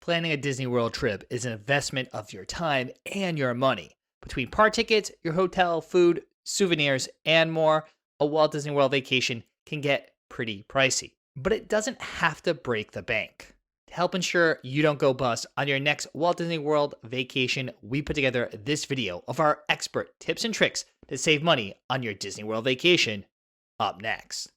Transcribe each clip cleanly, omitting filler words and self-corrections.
Planning a Disney World trip is an investment of your time and your money. Between park tickets, your hotel, food, souvenirs, and more, a Walt Disney World vacation can get pretty pricey. But it doesn't have to break the bank. To help ensure you don't go bust on your next Walt Disney World vacation, we put together this video of our expert tips and tricks to save money on your Disney World vacation. Up next.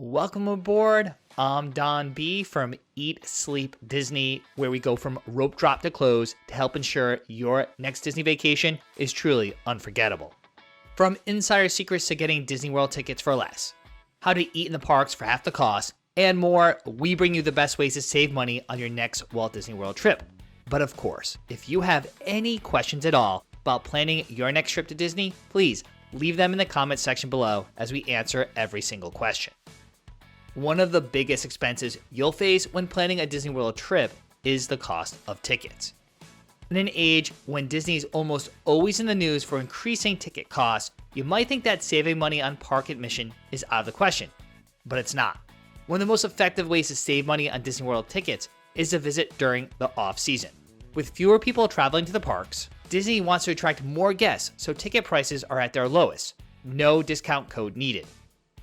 Welcome aboard. I'm Don B from Eat, Sleep, Disney, where we go from rope drop to close to help ensure your next Disney vacation is truly unforgettable. From insider secrets to getting Disney World tickets for less, how to eat in the parks for half the cost, and more, we bring you the best ways to save money on your next Walt Disney World trip. But of course, if you have any questions at all about planning your next trip to Disney, please leave them in the comments section below as we answer every single question. One of the biggest expenses you'll face when planning a Disney World trip is the cost of tickets. In an age when Disney is almost always in the news for increasing ticket costs, you might think that saving money on park admission is out of the question, but it's not. One of the most effective ways to save money on Disney World tickets is to visit during the off-season. With fewer people traveling to the parks, Disney wants to attract more guests, so ticket prices are at their lowest. No discount code needed.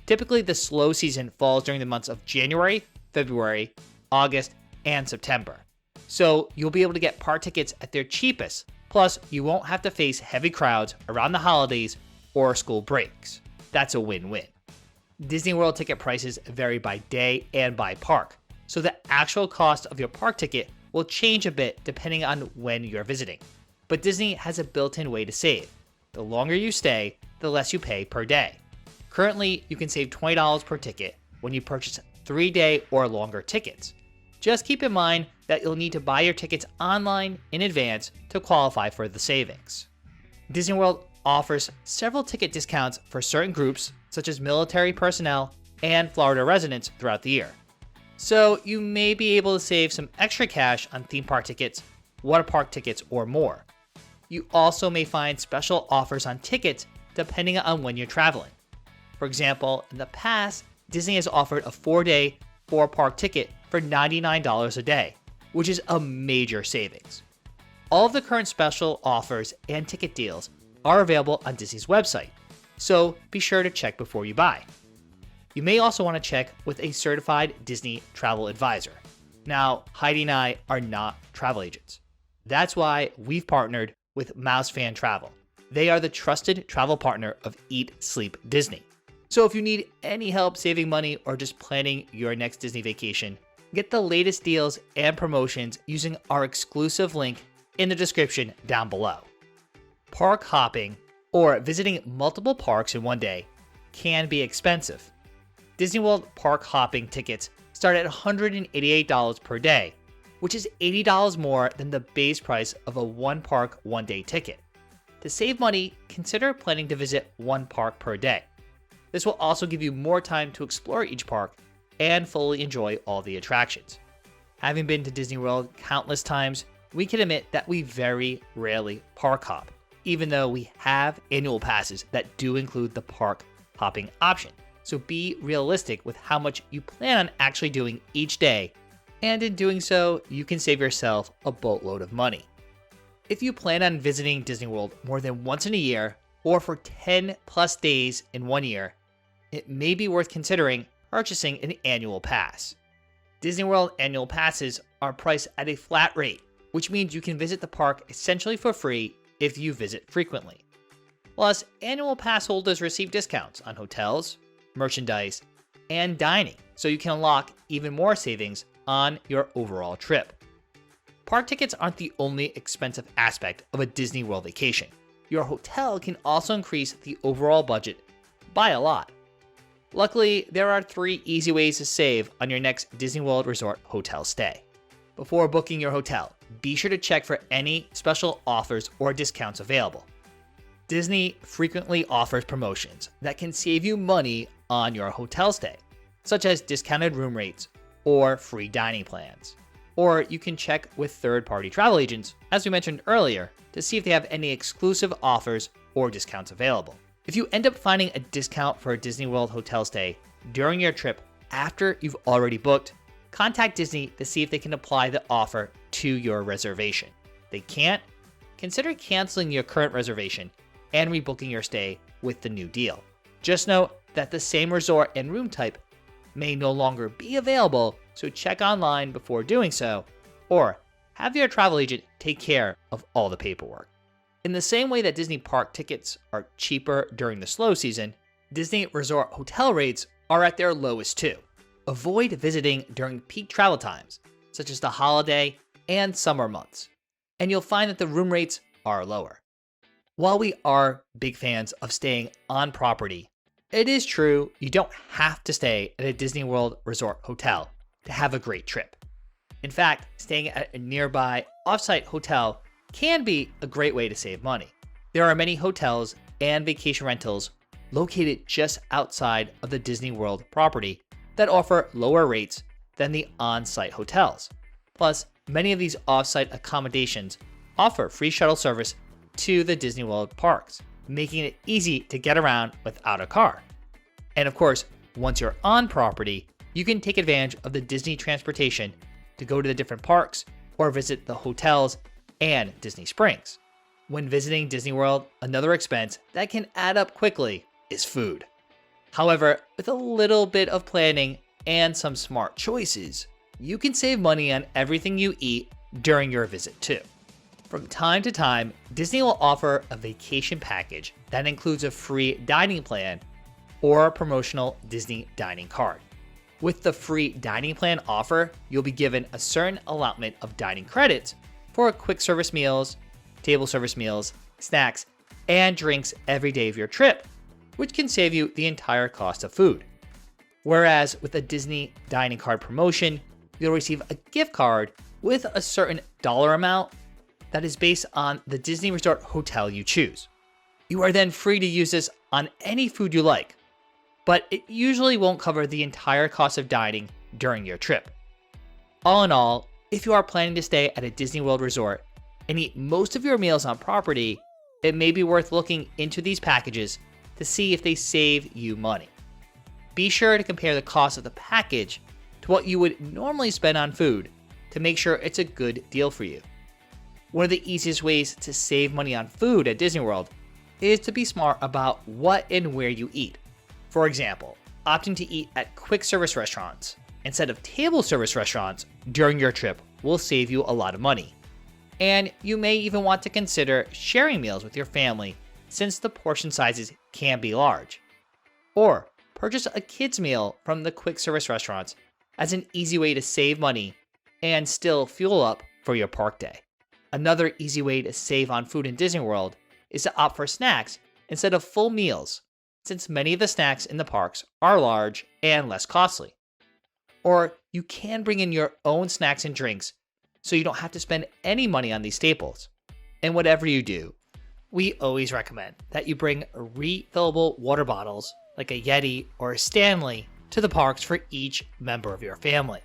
Typically, the slow season falls during the months of January, February, August, and September. So you'll be able to get park tickets at their cheapest. Plus, you won't have to face heavy crowds around the holidays or school breaks. That's a win-win. Disney World ticket prices vary by day and by park, so the actual cost of your park ticket will change a bit depending on when you're visiting. But Disney has a built-in way to save. The longer you stay, the less you pay per day. Currently, you can save $20 per ticket when you purchase 3-day or longer tickets. Just keep in mind that you'll need to buy your tickets online in advance to qualify for the savings. Disney World offers several ticket discounts for certain groups, such as military personnel and Florida residents throughout the year. So you may be able to save some extra cash on theme park tickets, water park tickets, or more. You also may find special offers on tickets depending on when you're traveling. For example, in the past, Disney has offered a 4-day, 4-park ticket for $99 a day, which is a major savings. All of the current special offers and ticket deals are available on Disney's website, so be sure to check before you buy. You may also want to check with a certified Disney travel advisor. Now, Heidi and I are not travel agents. That's why we've partnered with Mouse Fan Travel. They are the trusted travel partner of Eat, Sleep, Disney. So if you need any help saving money or just planning your next Disney vacation, get the latest deals and promotions using our exclusive link in the description down below. Park hopping, or visiting multiple parks in one day, can be expensive. Disney World park hopping tickets start at $188 per day, which is $80 more than the base price of a one-park, one-day ticket. To save money, consider planning to visit one park per day. This will also give you more time to explore each park and fully enjoy all the attractions. Having been to Disney World countless times, we can admit that we very rarely park hop, even though we have annual passes that do include the park hopping option. So be realistic with how much you plan on actually doing each day, and in doing so, you can save yourself a boatload of money. If you plan on visiting Disney World more than once in a year, or for 10 plus days in 1 year, it may be worth considering purchasing an annual pass. Disney World annual passes are priced at a flat rate, which means you can visit the park essentially for free if you visit frequently. Plus, annual pass holders receive discounts on hotels, merchandise, and dining, so you can unlock even more savings on your overall trip. Park tickets aren't the only expensive aspect of a Disney World vacation. Your hotel can also increase the overall budget by a lot. Luckily, there are 3 easy ways to save on your next Disney World Resort hotel stay. Before booking your hotel, be sure to check for any special offers or discounts available. Disney frequently offers promotions that can save you money on your hotel stay, such as discounted room rates or free dining plans. Or you can check with third-party travel agents, as we mentioned earlier, to see if they have any exclusive offers or discounts available. If you end up finding a discount for a Disney World hotel stay during your trip after you've already booked, contact Disney to see if they can apply the offer to your reservation. If they can't, consider canceling your current reservation and rebooking your stay with the new deal. Just note that the same resort and room type may no longer be available, so check online before doing so, or have your travel agent take care of all the paperwork. In the same way that Disney park tickets are cheaper during the slow season, Disney resort hotel rates are at their lowest too. Avoid visiting during peak travel times, such as the holiday and summer months, and you'll find that the room rates are lower. While we are big fans of staying on property, it is true you don't have to stay at a Disney World resort hotel to have a great trip. In fact, staying at a nearby offsite hotel can be a great way to save money. There are many hotels and vacation rentals located just outside of the Disney World property that offer lower rates than the on-site hotels. Plus, many of these off-site accommodations offer free shuttle service to the Disney World parks, making it easy to get around without a car. And of course, once you're on property, you can take advantage of the Disney transportation to go to the different parks or visit the hotels and Disney Springs. When visiting Disney World, another expense that can add up quickly is food. However, with a little bit of planning and some smart choices, you can save money on everything you eat during your visit too. From time to time, Disney will offer a vacation package that includes a free dining plan or a promotional Disney dining card. With the free dining plan offer, you'll be given a certain allotment of dining credits for quick service meals, table service meals, snacks, and drinks every day of your trip, which can save you the entire cost of food. Whereas with a Disney dining card promotion, you'll receive a gift card with a certain dollar amount that is based on the Disney Resort hotel you choose. You are then free to use this on any food you like, but it usually won't cover the entire cost of dining during your trip. All in all, if you are planning to stay at a Disney World resort and eat most of your meals on property, it may be worth looking into these packages to see if they save you money. Be sure to compare the cost of the package to what you would normally spend on food to make sure it's a good deal for you. One of the easiest ways to save money on food at Disney World is to be smart about what and where you eat. For example, opting to eat at quick service restaurants instead of table service restaurants during your trip will save you a lot of money. And you may even want to consider sharing meals with your family since the portion sizes can be large. Or purchase a kids meal from the quick service restaurants as an easy way to save money and still fuel up for your park day. Another easy way to save on food in Disney World is to opt for snacks instead of full meals, since many of the snacks in the parks are large and less costly. Or you can bring in your own snacks and drinks so you don't have to spend any money on these staples. And whatever you do, we always recommend that you bring refillable water bottles like a Yeti or a Stanley to the parks for each member of your family.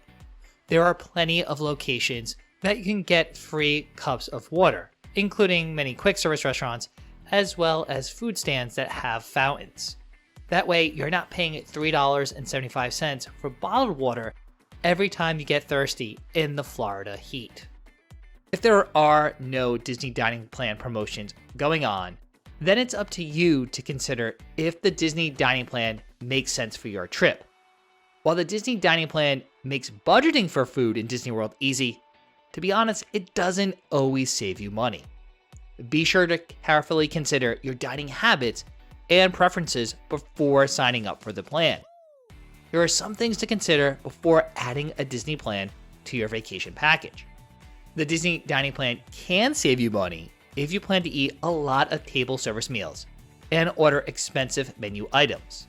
There are plenty of locations that you can get free cups of water, including many quick service restaurants, as well as food stands that have fountains. That way, you're not paying $3.75 for bottled water every time you get thirsty in the Florida heat. If there are no Disney dining plan promotions going on, then it's up to you to consider if the Disney dining plan makes sense for your trip. While the Disney dining plan makes budgeting for food in Disney World easy, to be honest, it doesn't always save you money. Be sure to carefully consider your dining habits and preferences before signing up for the plan. There are some things to consider before adding a Disney plan to your vacation package. The Disney dining plan can save you money if you plan to eat a lot of table service meals and order expensive menu items.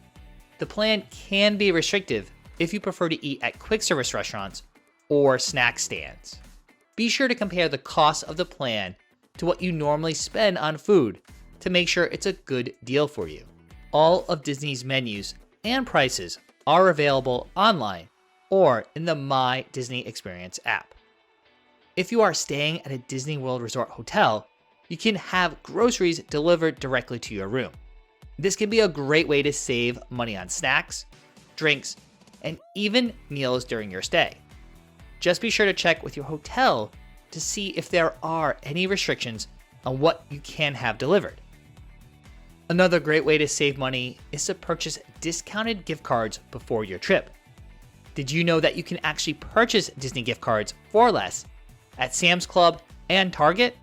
The plan can be restrictive if you prefer to eat at quick service restaurants or snack stands. Be sure to compare the cost of the plan to what you normally spend on food to make sure it's a good deal for you. All of Disney's menus and prices are available online or in the My Disney Experience app. If you are staying at a Disney World Resort hotel, you can have groceries delivered directly to your room. This can be a great way to save money on snacks, drinks, and even meals during your stay. Just be sure to check with your hotel to see if there are any restrictions on what you can have delivered. Another great way to save money is to purchase discounted gift cards before your trip. Did you know that you can actually purchase Disney gift cards for less at Sam's Club and Target?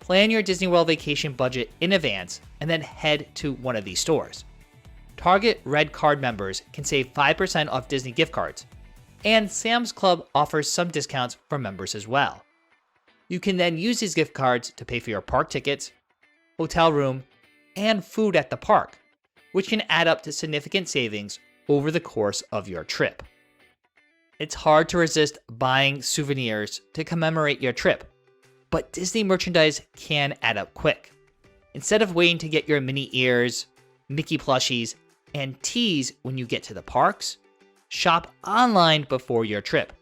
Plan your Disney World vacation budget in advance and then head to one of these stores. Target Red Card members can save 5% off Disney gift cards, and Sam's Club offers some discounts for members as well. You can then use these gift cards to pay for your park tickets, hotel room, and food at the park, which can add up to significant savings over the course of your trip. It's hard to resist buying souvenirs to commemorate your trip, but Disney merchandise can add up quick. Instead of waiting to get your Minnie ears, Mickey plushies, and teas when you get to the parks, shop online before your trip.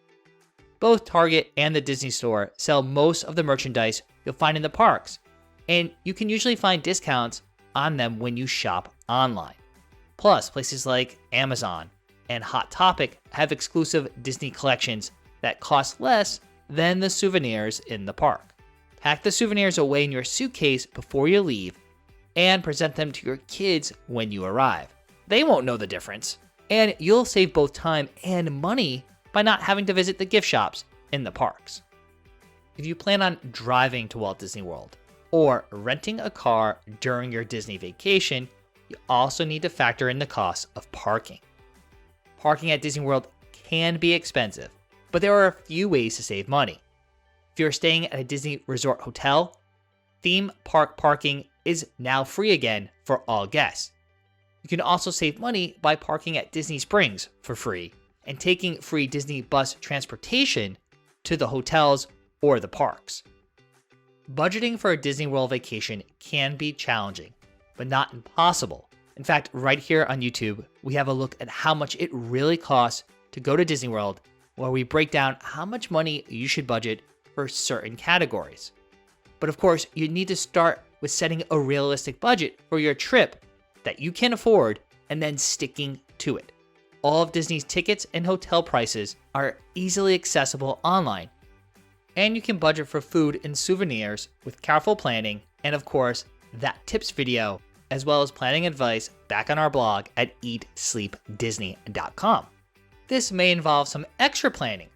Both Target and the Disney Store sell most of the merchandise you'll find in the parks, and you can usually find discounts on them when you shop online. Plus, places like Amazon and Hot Topic have exclusive Disney collections that cost less than the souvenirs in the park. Pack the souvenirs away in your suitcase before you leave and present them to your kids when you arrive. They won't know the difference, and you'll save both time and money by not having to visit the gift shops in the parks. If you plan on driving to Walt Disney World or renting a car during your Disney vacation, you also need to factor in the cost of parking. Parking at Disney World can be expensive, but there are a few ways to save money. If you're staying at a Disney Resort hotel, theme park parking is now free again for all guests. You can also save money by parking at Disney Springs for free and taking free Disney bus transportation to the hotels or the parks. Budgeting for a Disney World vacation can be challenging, but not impossible. In fact, right here on YouTube, we have a look at how much it really costs to go to Disney World, where we break down how much money you should budget for certain categories. But of course, you need to start with setting a realistic budget for your trip that you can afford and then sticking to it. All of Disney's tickets and hotel prices are easily accessible online, and you can budget for food and souvenirs with careful planning and, of course, that tips video, as well as planning advice back on our blog at eatsleepdisney.com. This may involve some extra planning,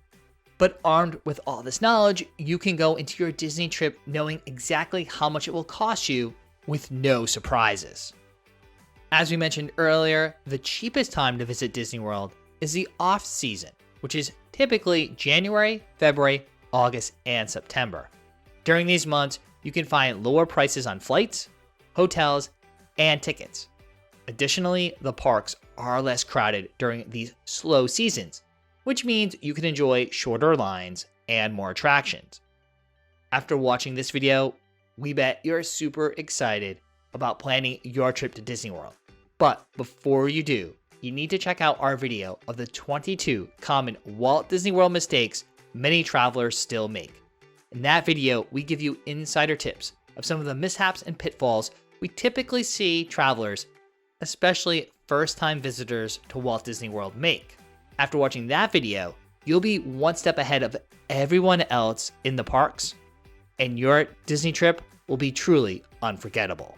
but armed with all this knowledge, you can go into your Disney trip knowing exactly how much it will cost you with no surprises. As we mentioned earlier, the cheapest time to visit Disney World is the off-season, which is typically January, February, August, and September. During these months, you can find lower prices on flights, hotels, and tickets. Additionally, the parks are less crowded during these slow seasons, which means you can enjoy shorter lines and more attractions. After watching this video, we bet you're super excited about planning your trip to Disney World. But before you do, you need to check out our video of the 22 common Walt Disney World mistakes many travelers still make. In that video, we give you insider tips of some of the mishaps and pitfalls we typically see travelers, especially first-time visitors to Walt Disney World, make. After watching that video, you'll be one step ahead of everyone else in the parks, and your Disney trip will be truly unforgettable.